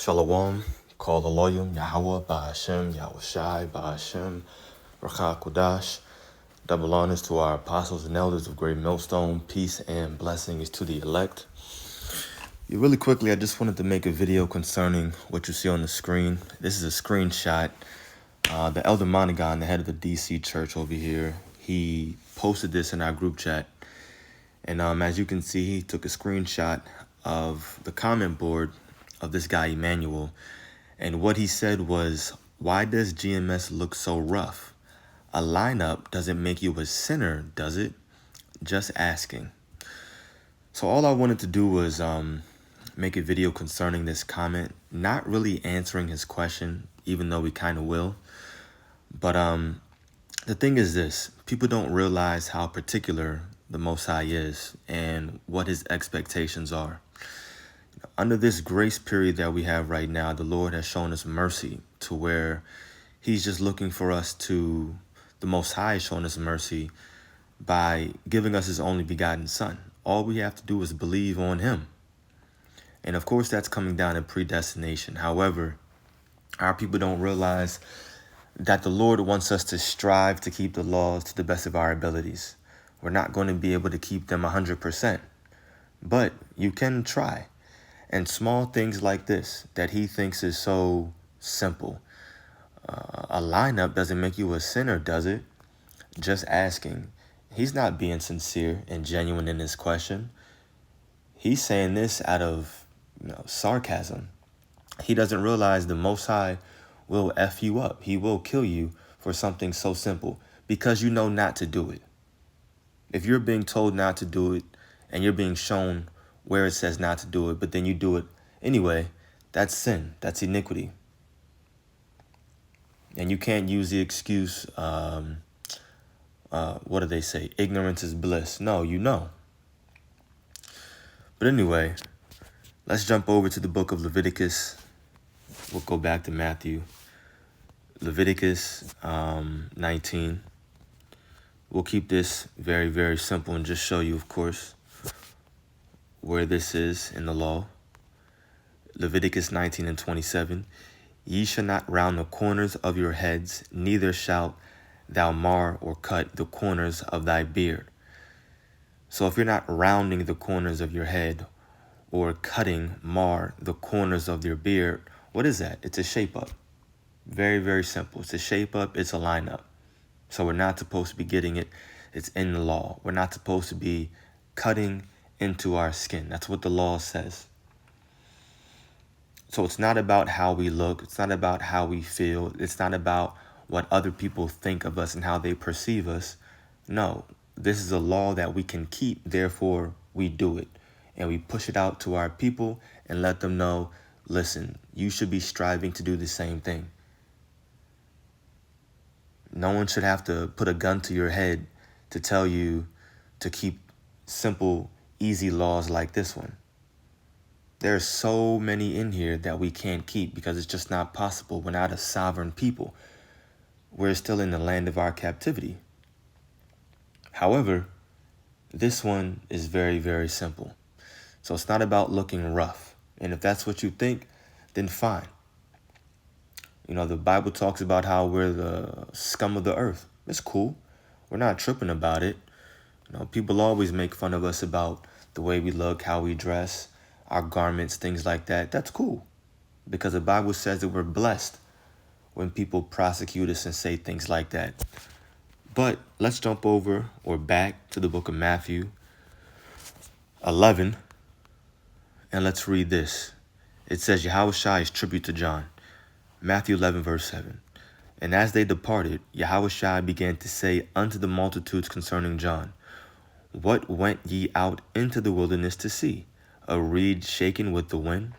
Shalom, call the lawyer, Yahweh, Ba'ashem, Yahushai, Ba'ashem, Rakha Kodash. Double honors to our apostles and elders of Great Millstone. Peace and blessings to the elect. Really quickly, I just wanted to make a video concerning what you see on the screen. This is a screenshot. The Elder Montagon, the head of the DC church over here, he posted this in our group chat. And as you can see, he took a screenshot of the comment board of this guy, Emmanuel. And what he said was, why does GMS look so rough? A lineup doesn't make you a sinner, does it? Just asking. So all I wanted to do was make a video concerning this comment, not really answering his question, even though we kind of will. But the thing is this, people don't realize how particular the Most High is and what his expectations are. Under this grace period that we have right now, the Lord has shown us mercy to where he's just looking for us to, the Most High has shown us mercy by giving us his only begotten Son. All we have to do is believe on him. And of course, that's coming down to predestination. However, our people don't realize that the Lord wants us to strive to keep the laws to the best of our abilities. We're not going to be able to keep them 100%, but you can try. And small things like this that he thinks is so simple. A lineup doesn't make you a sinner, does it? Just asking. He's not being sincere and genuine in his question. He's saying this out of sarcasm. He doesn't realize the Most High will F you up. He will kill you for something so simple because you know not to do it. If you're being told not to do it and you're being shown where it says not to do it, but then you do it anyway, that's sin. That's iniquity. And you can't use the excuse, what do they say? Ignorance is bliss. No, you know. But anyway, let's jump over to the book of Leviticus. We'll go back to Matthew. Leviticus 19. We'll keep this very, very simple and just show you, of course, where this is in the law. Leviticus 19 and 27. Ye shall not round the corners of your heads, neither shalt thou mar or cut the corners of thy beard. So if you're not rounding the corners of your head or mar the corners of your beard, what is that? It's a shape up. Very, very simple. It's a shape up. It's a line up. So we're not supposed to be getting it. It's in the law. We're not supposed to be cutting into our skin. That's what the law says. So it's not about how we look. It's not about how we feel. It's not about what other people think of us and how they perceive us. No, this is a law that we can keep. Therefore, we do it. And we push it out to our people and let them know, listen, you should be striving to do the same thing. No one should have to put a gun to your head to tell you to keep simple, easy laws like this one. There are so many in here that we can't keep because it's just not possible. We're not a sovereign people. We're still in the land of our captivity. However, this one is very, very simple. So it's not about looking rough. And if that's what you think, then fine. The Bible talks about how we're the scum of the earth. It's cool. We're not tripping about it. People always make fun of us about the way we look, how we dress, our garments, things like that. That's cool. Because the Bible says that we're blessed when people prosecute us and say things like that. But let's jump over or back to the book of Matthew 11. And let's read this. It says, Yahushai is tribute to John. Matthew 11, verse 7. And as they departed, Yahushai began to say unto the multitudes concerning John, What went ye out into the wilderness to see? A reed shaken with the wind?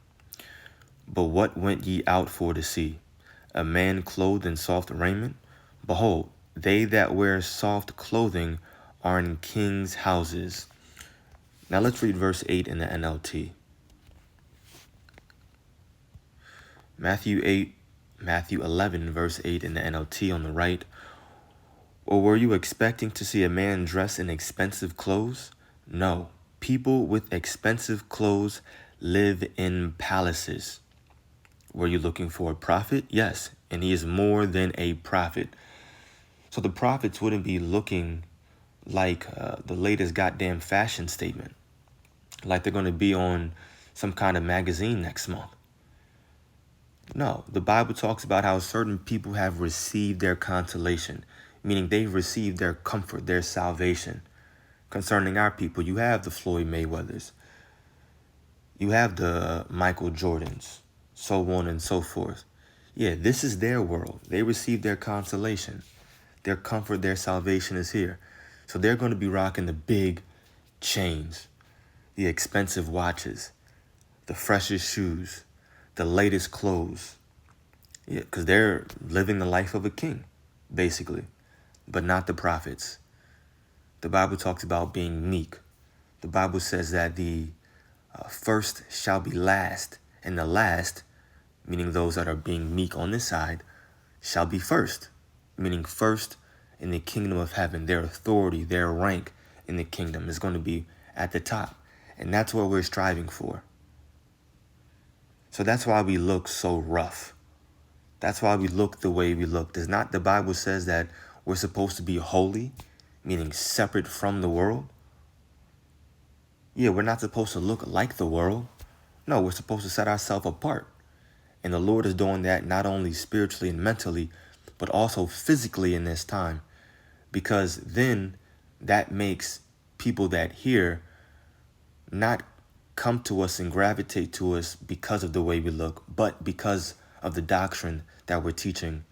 But what went ye out for to see? A man clothed in soft raiment? Behold, they that wear soft clothing are in kings' houses. Now let's read verse 8 in the NLT. Matthew 11, verse 8 in the NLT on the right. Or were you expecting to see a man dressed in expensive clothes? No, people with expensive clothes live in palaces. Were you looking for a prophet? Yes, and he is more than a prophet. So the prophets wouldn't be looking like the latest goddamn fashion statement, like they're going to be on some kind of magazine next month. No, the Bible talks about how certain people have received their consolation, meaning they've received their comfort, their salvation. Concerning our people, you have the Floyd Mayweathers, you have the Michael Jordans, so on and so forth. Yeah, this is their world. They received their consolation. Their comfort, their salvation is here. So they're going to be rocking the big chains, the expensive watches, the freshest shoes, the latest clothes. Yeah, because they're living the life of a king, basically, but not the prophets. The Bible talks about being meek. The Bible says that the first shall be last, and the last, meaning those that are being meek on this side, shall be first, meaning first in the kingdom of heaven. Their authority, their rank in the kingdom is going to be at the top. And that's what we're striving for. So that's why we look so rough. That's why we look the way we look. Does not the Bible says that we're supposed to be holy, meaning separate from the world? Yeah, we're not supposed to look like the world. No, we're supposed to set ourselves apart. And the Lord is doing that not only spiritually and mentally, but also physically in this time. Because then that makes people that hear not come to us and gravitate to us because of the way we look, but because of the doctrine that we're teaching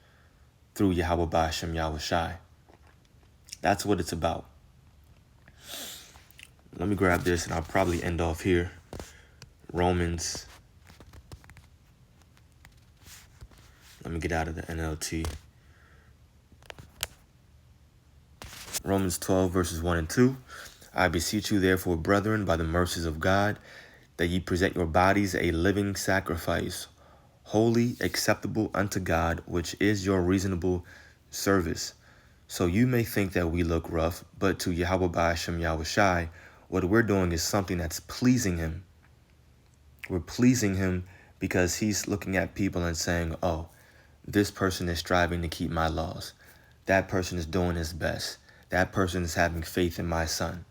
through Yahweh Ba'ashem Yahushai. That's what it's about. Let me grab this and I'll probably end off here. Romans. Let me get out of the NLT. Romans 12, verses 1 and 2. I beseech you, therefore, brethren, by the mercies of God, that ye present your bodies a living sacrifice, holy, acceptable unto God, which is your reasonable service. So you may think that we look rough, but to Yahweh Ba'ashem Yahushai, what we're doing is something that's pleasing him. We're pleasing him because he's looking at people and saying, oh, this person is striving to keep my laws. That person is doing his best. That person is having faith in my son.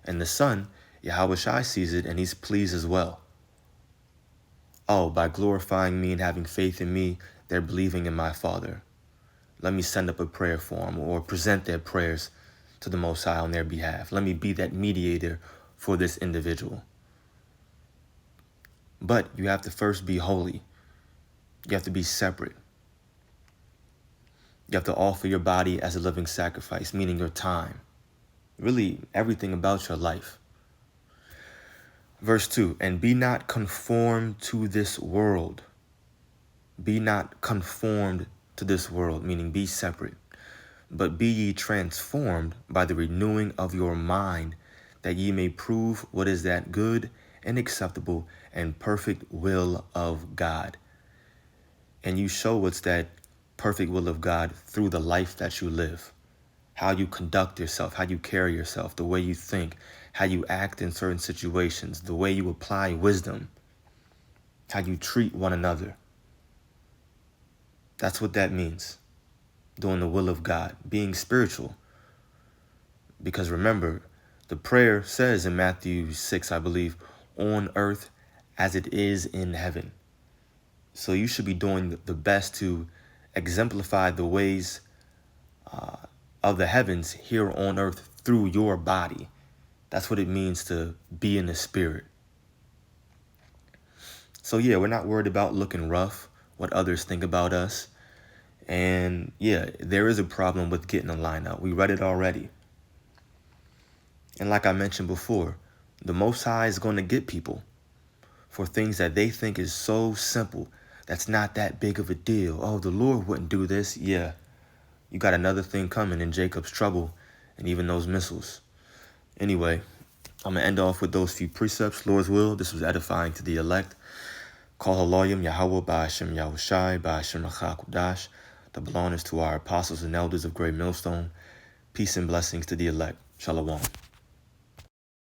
And the son, Yahushai, sees it and he's pleased as well. Oh, by glorifying me and having faith in me, they're believing in my Father. Let me send up a prayer for them or present their prayers to the Most High on their behalf. Let me be that mediator for this individual. But you have to first be holy. You have to be separate. You have to offer your body as a living sacrifice, meaning your time. Really, everything about your life. Verse 2, and be not conformed to this world. Be not conformed to this world, meaning be separate. But be ye transformed by the renewing of your mind, that ye may prove what is that good and acceptable and perfect will of God. And you show what's that perfect will of God through the life that you live. How you conduct yourself, how you carry yourself, the way you think, how you act in certain situations, the way you apply wisdom, how you treat one another. That's what that means. Doing the will of God, being spiritual. Because remember, the prayer says in Matthew 6, I believe, on earth as it is in heaven. So you should be doing the best to exemplify the ways of the heavens here on earth through your body. That's what it means to be in the spirit. So yeah, we're not worried about looking rough, what others think about us. And yeah, there is a problem with getting a lineup. We read it already. And like I mentioned before, the Most High is going to get people for things that they think is so simple. That's not that big of a deal. Oh, the Lord wouldn't do this. Yeah, you got another thing coming in Jacob's trouble and even those missiles. Anyway, I'm going to end off with those few precepts. Lord's will, this was edifying to the elect. Call Haloyim Yahweh Ba'ashem Yahushai Ba'ashem Rachakudash. The belongings to our apostles and elders of Great Millstone. Peace and blessings to the elect. Shalom.